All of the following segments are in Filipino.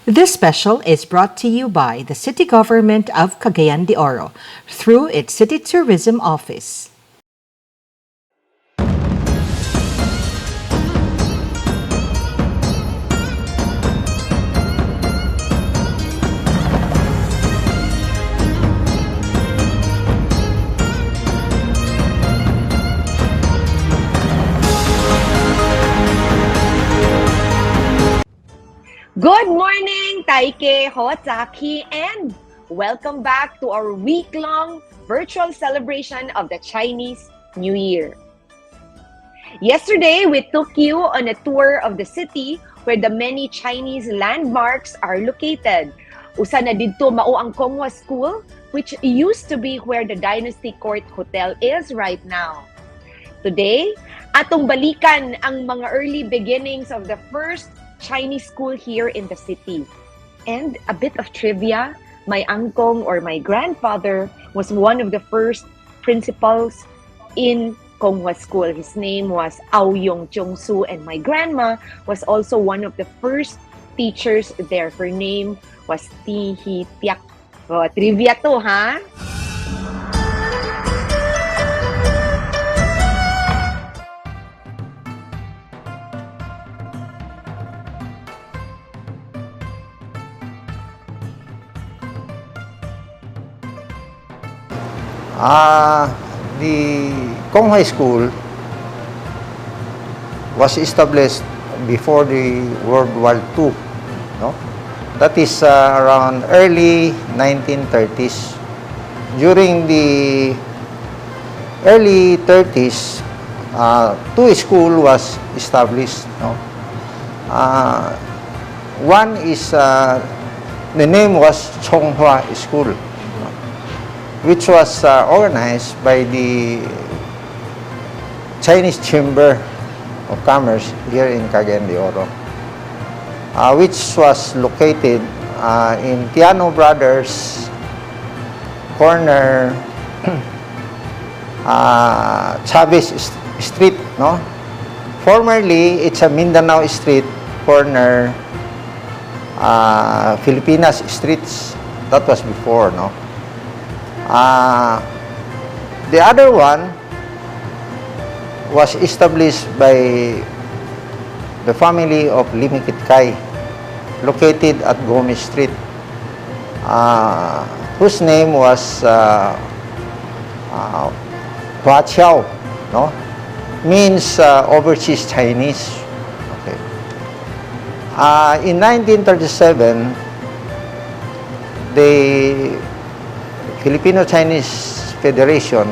This special is brought to you by the City Government of Cagayan de Oro through its City Tourism Office. Good morning, Taike, Hotsaki, and welcome back to our week-long virtual celebration of the Chinese New Year. Yesterday, we took you on a tour of the city where the many Chinese landmarks are located. Usa na didto mao ang Hua School, which used to be where the Dynasty Court Hotel is right now. Today, atong balikan ang mga early beginnings of the first Chinese school here in the city. And a bit of trivia, my uncle or my grandfather was one of the first principals in Hua School. His name was Auyong-Velasquez, and my grandma was also one of the first teachers there. Her name was Tiak. Oh, trivia to, ha? The Hua School was established before the World War II. No? That is around early 1930s. During the early 30s, two schools was established. No? One is, the name was Chonghua School, which was organized by the Chinese Chamber of Commerce here in Cagayan de Oro, which was located in Tiano Brothers corner, Chavez Street, no? Formerly, it's a Mindanao Street corner, Filipinas Streets. That was before, no? The other one was established by the family of Limikitkai, located at Gomez Street, whose name was Hua Chiao, no? Means overseas Chinese. Okay. In 1937, the Filipino-Chinese Federation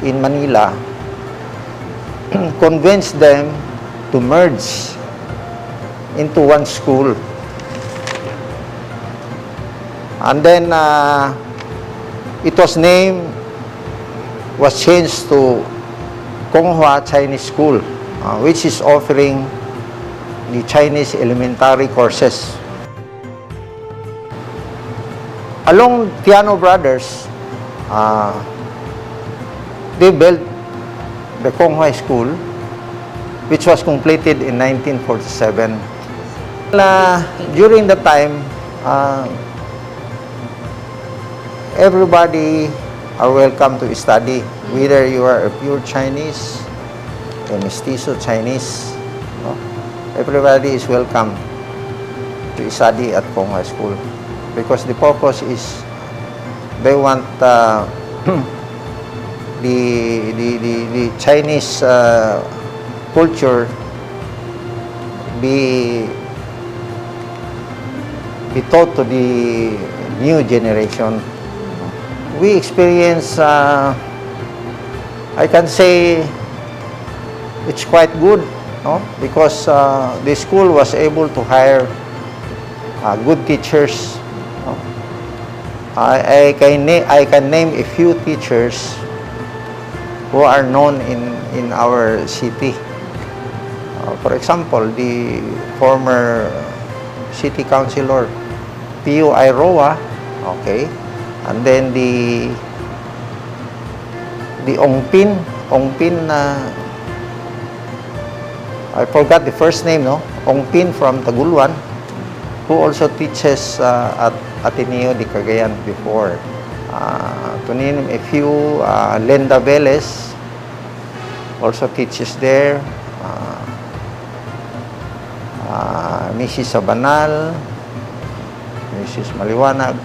in Manila convinced them to merge into one school. And then it was changed to Konghua Chinese School, which is offering the Chinese elementary courses. Along Tiano Brothers, they built the Konghua School, which was completed in 1947. During the time, everybody are welcome to study, whether you are a pure Chinese, a mestizo Chinese, no? Everybody is welcome to study at Konghua School, because the purpose is they want the Chinese culture be taught to the new generation. We experience, I can say, it's quite good, no? Because the school was able to hire good teachers. I can name a few teachers who are known in our city. For example, the former city councilor Pio Iroa, okay, and then the Ongpin, I forgot the first name, no? Ongpin from Taguluan. who also teaches at Ateneo de Cagayan before. To name a few, Linda Velez also teaches there. Mrs. Sabanal, Mrs. Maliwanag.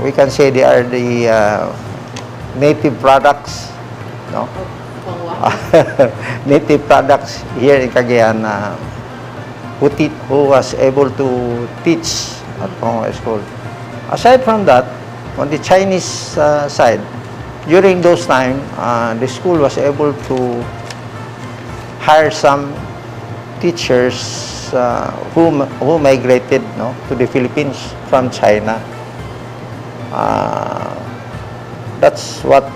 We can say they are the native products, no? Native products here in Cagayan who was able to teach at Hua School. Aside from that, on the Chinese side, during those time, the school was able to hire some teachers who migrated, no, to the Philippines from China. That's what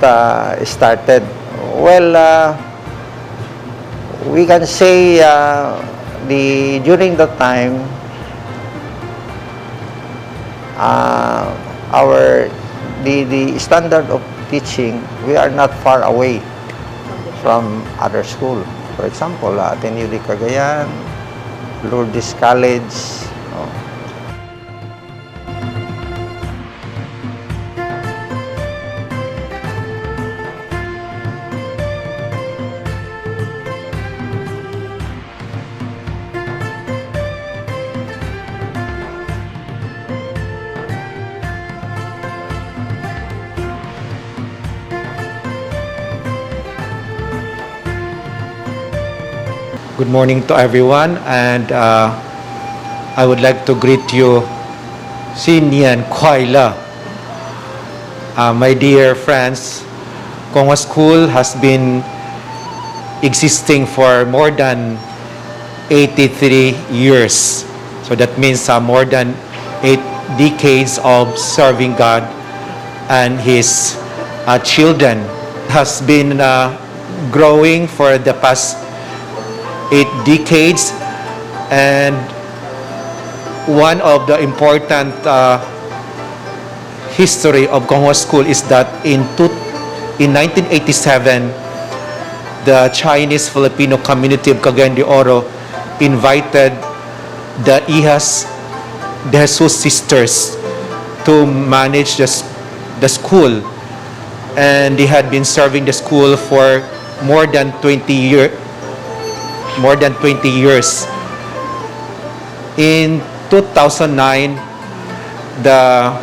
started. Well, we can say during that time, the standard of teaching, we are not far away from other school. For example, Ateneo de Cagayan, Lourdes College. No? Good morning to everyone, and I would like to greet you, Xinyan Kuaila. My dear friends, Hua School has been existing for more than 83 years. So that means more than 8 decades of serving God and His children. Has been growing for the past 8 decades, and one of the important history of Hua School is that in 1987, the Chinese Filipino community of Cagayan de Oro invited the Ihas de Jesus sisters to manage the school, and they had been serving the school for more than 20 years. In 2009, the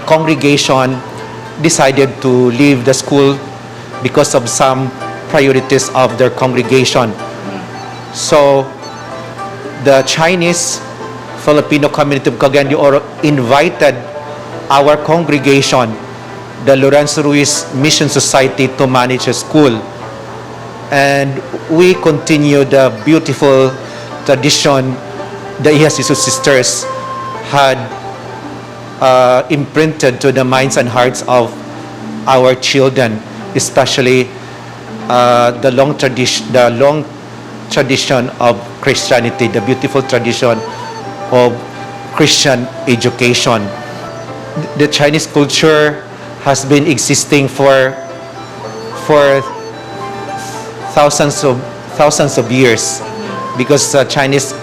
congregation decided to leave the school because of some priorities of their congregation. So the Chinese Filipino community of Cagayan de Oro invited our congregation, the Lorenzo Ruiz Mission Society, to manage a school. And we continue the beautiful tradition the Ihas Jesus sisters had imprinted to the minds and hearts of our children, especially the long tradition of Christianity, the beautiful tradition of Christian education. The Chinese culture has been existing for thousands of years, because Chinese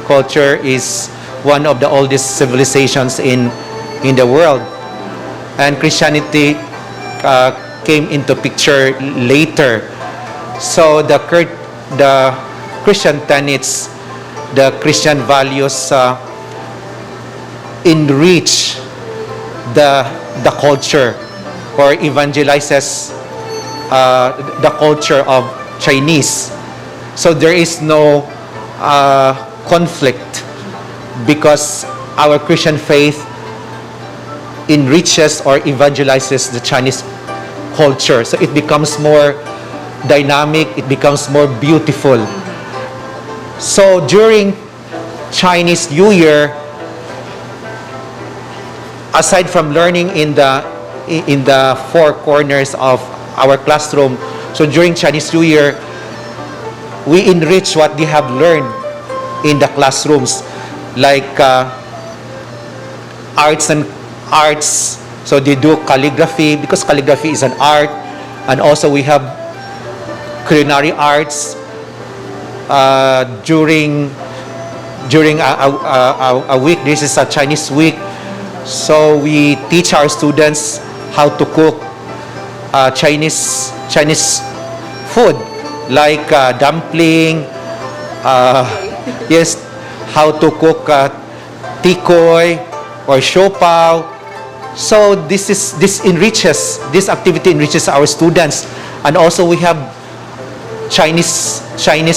culture is one of the oldest civilizations in the world, and Christianity came into picture later. So the Christian tenets, the Christian values enrich the culture, or evangelizes the culture of Chinese. So there is no conflict, because our Christian faith enriches or evangelizes the Chinese culture. So it becomes more dynamic, it becomes more beautiful. So during Chinese New Year, aside from learning in the four corners of our classroom, so during Chinese New Year, we enrich what they have learned in the classrooms, like arts. So they do calligraphy, because calligraphy is an art, and also we have culinary arts. During during a week. This is a Chinese week. So we teach our students how to cook Chinese food like dumpling, yes, how to cook tikoy or siopaw. So this activity enriches our students, and also we have Chinese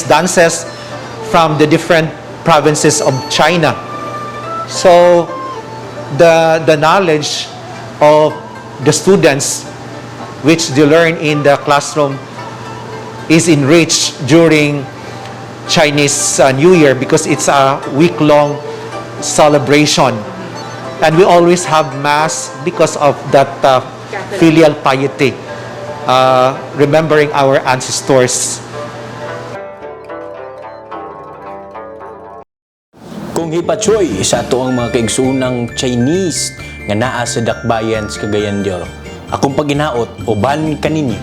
dances from the different provinces of China. So the knowledge of the students which they learn in the classroom is enriched during Chinese New Year, because it's a week-long celebration. And we always have Mass because of that filial piety, remembering our ancestors. Kung hipachoy sa ato ang mga kaigsuunang Chinese nga naa sa dakbayan sa Cagayan de Oro. Akong paginaot uban kaninyo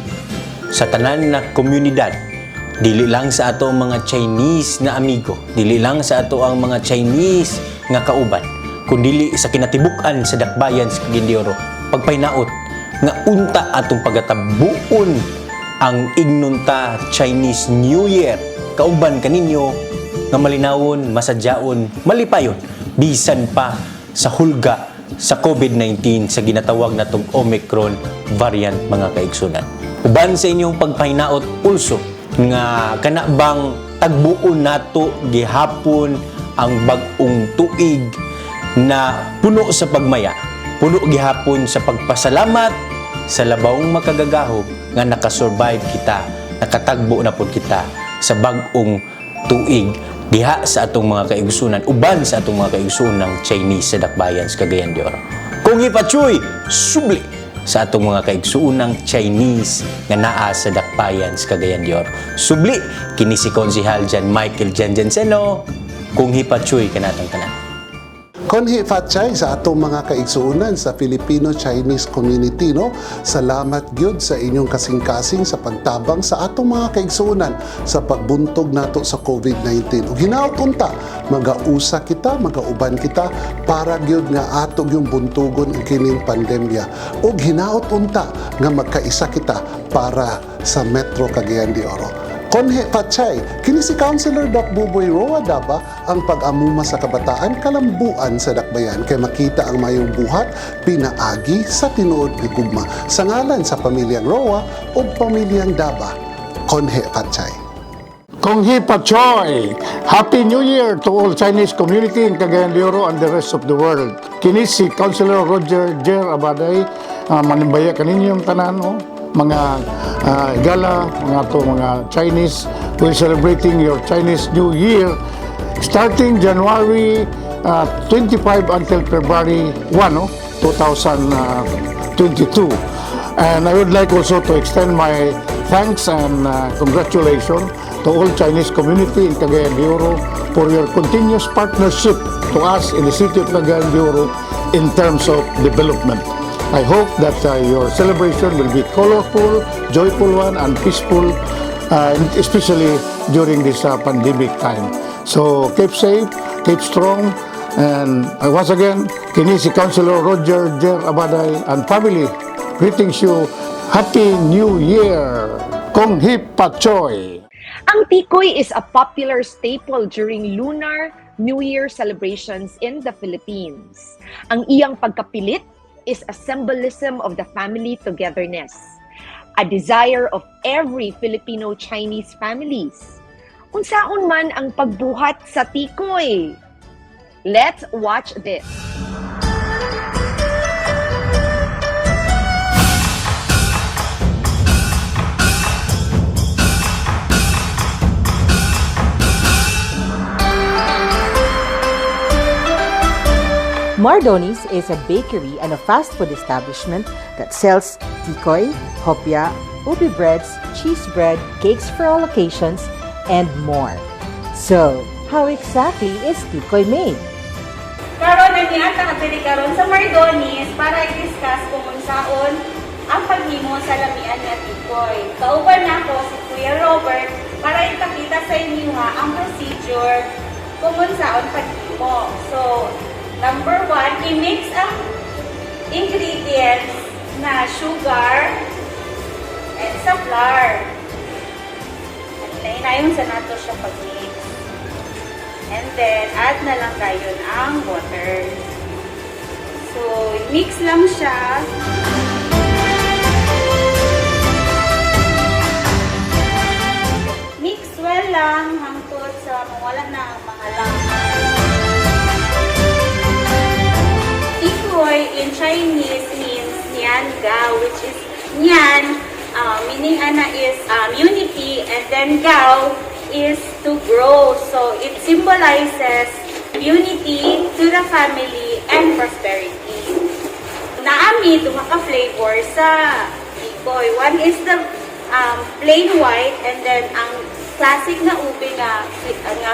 sa tanan na komunidad, dili lang sa ato ang mga Chinese na amigo, dili lang sa ato ang mga Chinese nga kauban, kundi sa kinatibuk-an sa dakbayan sa Cagayan de Oro, pagpainaot nga unta atong pagatabuon ang ignunta Chinese New Year kauban kaninyo nga malinawon, masadyaon, malipayon bisan pa sa hulga sa COVID-19 sa ginatawag natong Omicron variant, mga kaigsunan. Uban sa inyong pagpahinaot pulso nga kanabang tagbuon nato gihapon ang bag-ong tuig na puno sa pagmaya, puno gihapon sa pagpasalamat sa labawong makagagahog nga nakasurvive kita, nakatagbo na pud kita sa bag-ong tuig diha sa atong mga kaigsunan, uban sa atong mga kaigsunang Chinese sa dakbayan sa Cagayan de Oro. Kung hipachoy, subli sa atong mga kaigsuunang Chinese nga naa sa dakbayan sa Cagayan de Oro. Subli kini si Konsehal Jan Michael Janjanseno, kung hipachoy kanatang tanan. Konhi Fatchay sa atong mga kaigsuunan sa Filipino-Chinese community, no? Salamat gyud sa inyong kasing-kasing sa pagtabang sa atong mga kaigsuunan sa pagbuntog nato sa COVID-19. Ug hinaot unta, magausa kita, magauban kita para gyud nga ato yung buntugon ang kining pandemya. Ug hinaot unta nga magkaisa kita para sa Metro Cagayan de Oro. Konhe Patchay, kini si Councilor Doc Buboy Roa Daba ang pag-amuma sa kabataan kalambuan sa dakbayan kay makita ang mayong buhat pinaagi sa tinuod ni Gugma sa ngalan sa pamilyang Roa o pamilyang Daba. Konhe Patchay. Kong Hipa Choy! Happy New Year to all Chinese community in Cagayan de Oro and the rest of the world. Kini si Councilor Roger Jer Abaday, manimbaya kaninyong tanan, mga igala, mga Chinese who is celebrating your Chinese New Year starting January 25 until February 1, 2022. And I would like also to extend my thanks and congratulations to all Chinese community in Cagayan de Oro for your continuous partnership to us in the city of Cagayan de Oro in terms of development. I hope that your celebration will be colorful, joyful one, and peaceful, especially during this pandemic time. So keep safe, keep strong, and once again, kini si Councilor Roger Jer Abaday and family greetings you Happy New Year! Kong Hip Pachoy! Ang tikoy is a popular staple during Lunar New Year celebrations in the Philippines. Ang iyang pagkapilit is a symbolism of the family togetherness, a desire of every Filipino-Chinese families. Unsaon man ang pagbuhat sa tikoy? Let's watch this. Mardoney's is a bakery and a fast food establishment that sells tikoy, hopya, ubi breads, cheese bread, cakes for all occasions, and more. So, how exactly is tikoy made? Karon nagniata kapili karon sa Mardoney's para i-discuss kung unsaon ang paghimo sa lamian nga tikoy. Kauban nako si Kuya Robert para ipakita sa inyo ang procedure kung unsaon paghimo. So, number 1, i-mix ang ingredients na sugar and sa flour. Inayon sa nato siya pag-mix. And then, add na lang gayon ang water. So, mix lang siya. Mix well lang hangtod sa mawala na ang mga laman. Tikoy in Chinese means Nian Gao, which is Nian, meaning ana is unity, and then Gao is to grow. So it symbolizes unity to the family and prosperity. Naami ito maka-flavor sa Tikoy. One is the plain white, and then ang classic na ube nga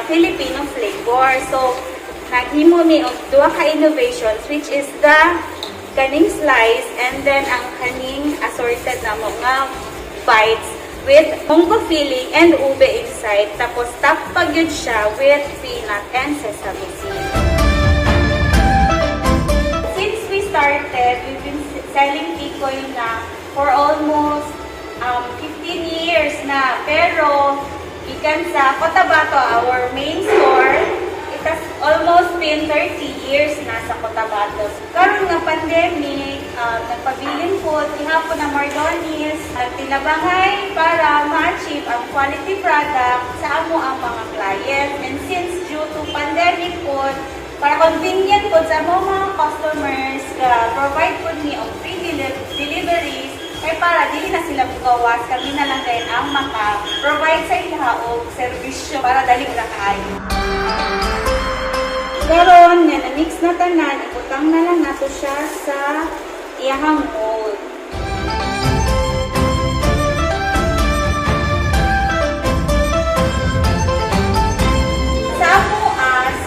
Filipino flavor. So naghimo mi og duha ka innovations, which is the kaning slice and then ang kaning assorted na mga bites with munggo filling and ube inside. Tapos top pa gyud siya with peanut and sesame seed. Since we started, we've been selling Tikoy na for almost 15 years na. Pero ikan sa Cotabato, our main store, it has almost been 30 years na sa Cotabato. Karon nga pandemic, nagpabilin po, ihapon na Mardoney's, nagtinabangay para ma-achieve ang quality product sa amo ang mga clients. And since due to pandemic po, para convenient po sa mga customers, provide po ni ang free deliveries, ay para dili na sila bukawas, kami na lang din ang maka-provide sa ilaha o servisyo para dali na kaayo. Karon nga na-mix na tanan, ibutang na lang nato siya sa iyahang mold. Sa ako,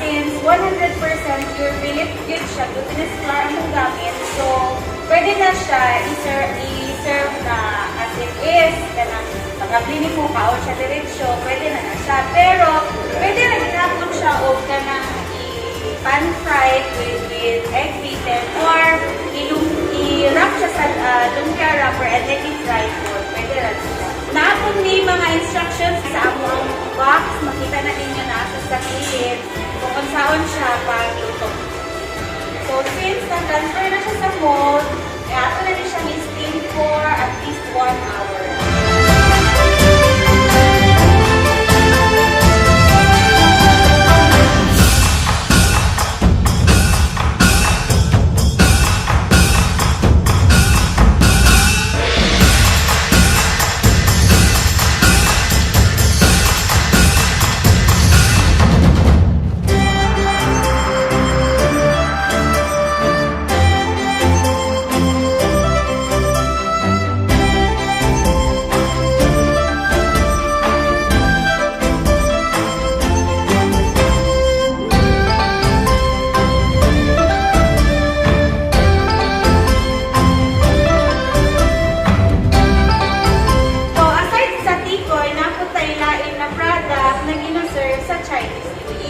since 100% pure Philip good siya, glutinous flour ang gamit, so pwede na siya i-serve na as it is, ganang pagkablini mo kaon siya diretsyo, pwede na siya. Pero, pwede na ginapon siya o ganang pan-fried with egg beaten or i-wrap siya sa lumpia wrapper and then i-fry food. Pwede na siya. Naapon ni mga instructions sa among box, makita na ninyo na sa kilid kung saan siya pag-luto. So, since na-transfer na siya sa mold, ato na rin siya i-steam for at least 1 hour.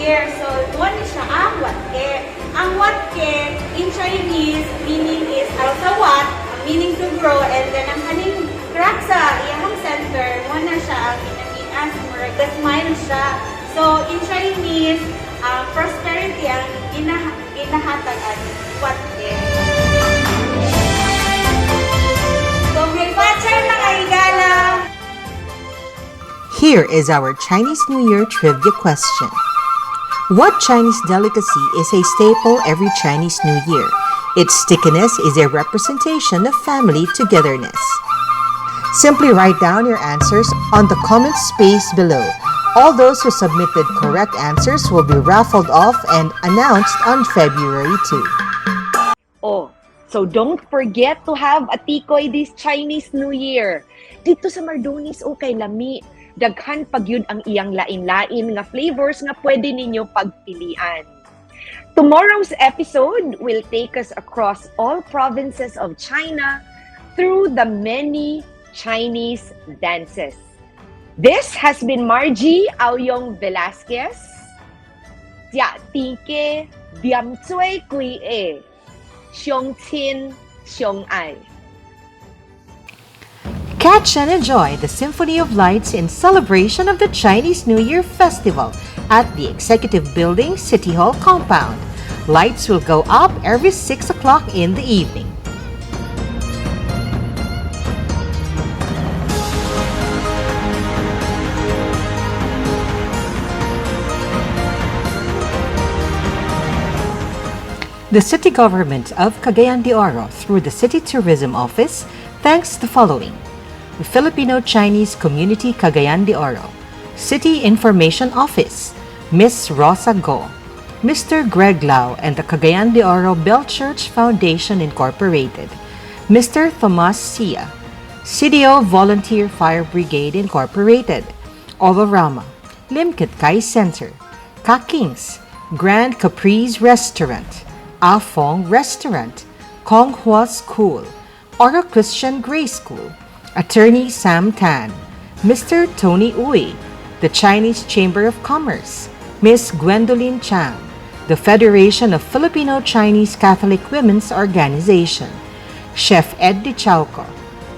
So, one is siya ang watke. Ang watke, in Chinese, meaning is al-sawat, meaning to grow, and then ang kaning crack sa iyang center, one na siya ang pinag-ias, the smile siya. So, in Chinese, prosperity ang inahatag ang watke. So, may patcher na kaigala! Here is our Chinese New Year trivia question. What Chinese delicacy is a staple every Chinese New Year? Its stickiness is a representation of family togetherness. Simply write down your answers on the comment space below. All those who submitted correct answers will be raffled off and announced on February 2. Oh, so don't forget to have a tikoy this Chinese New Year. Dito sa Mardoney's o kay Lami, daghan pagyud ang iyang lain-lain nga flavors nga pwede ninyo pagpilian. Tomorrow's episode will take us across all provinces of China through the many Chinese dances. This has been Margie Auyong-Velasquez 家甜家点做贵个，相亲相爱。 Catch and enjoy the Symphony of Lights in celebration of the Chinese New Year Festival at the Executive Building City Hall compound. Lights will go up every 6 o'clock in the evening. The City Government of Cagayan de Oro, through the City Tourism Office, thanks the following: the Filipino-Chinese Community Cagayan de Oro, City Information Office, Miss Rosa Go, Mr. Greg Lau and the Cagayan de Oro Bell Church Foundation Incorporated, Mr. Tomas Sia, CDO Volunteer Fire Brigade Incorporated, Olorama, Limkit Kai Center, Kakings, Grand Capri's Restaurant, Afong Restaurant, Kong Hua School, Oro Christian Grey School, Attorney Sam Tan, Mr. Tony Uy, the Chinese Chamber of Commerce, Miss Gwendolyn Chang, the Federation of Filipino-Chinese Catholic Women's Organization, Chef Ed De Chauco,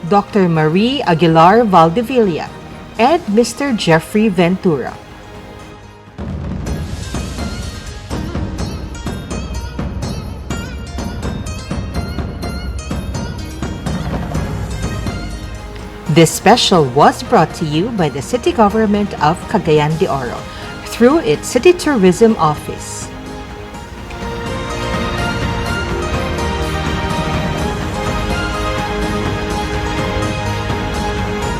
Dr. Marie Aguilar Valdevilla, and Mr. Jeffrey Ventura. This special was brought to you by the City Government of Cagayan de Oro through its City Tourism Office.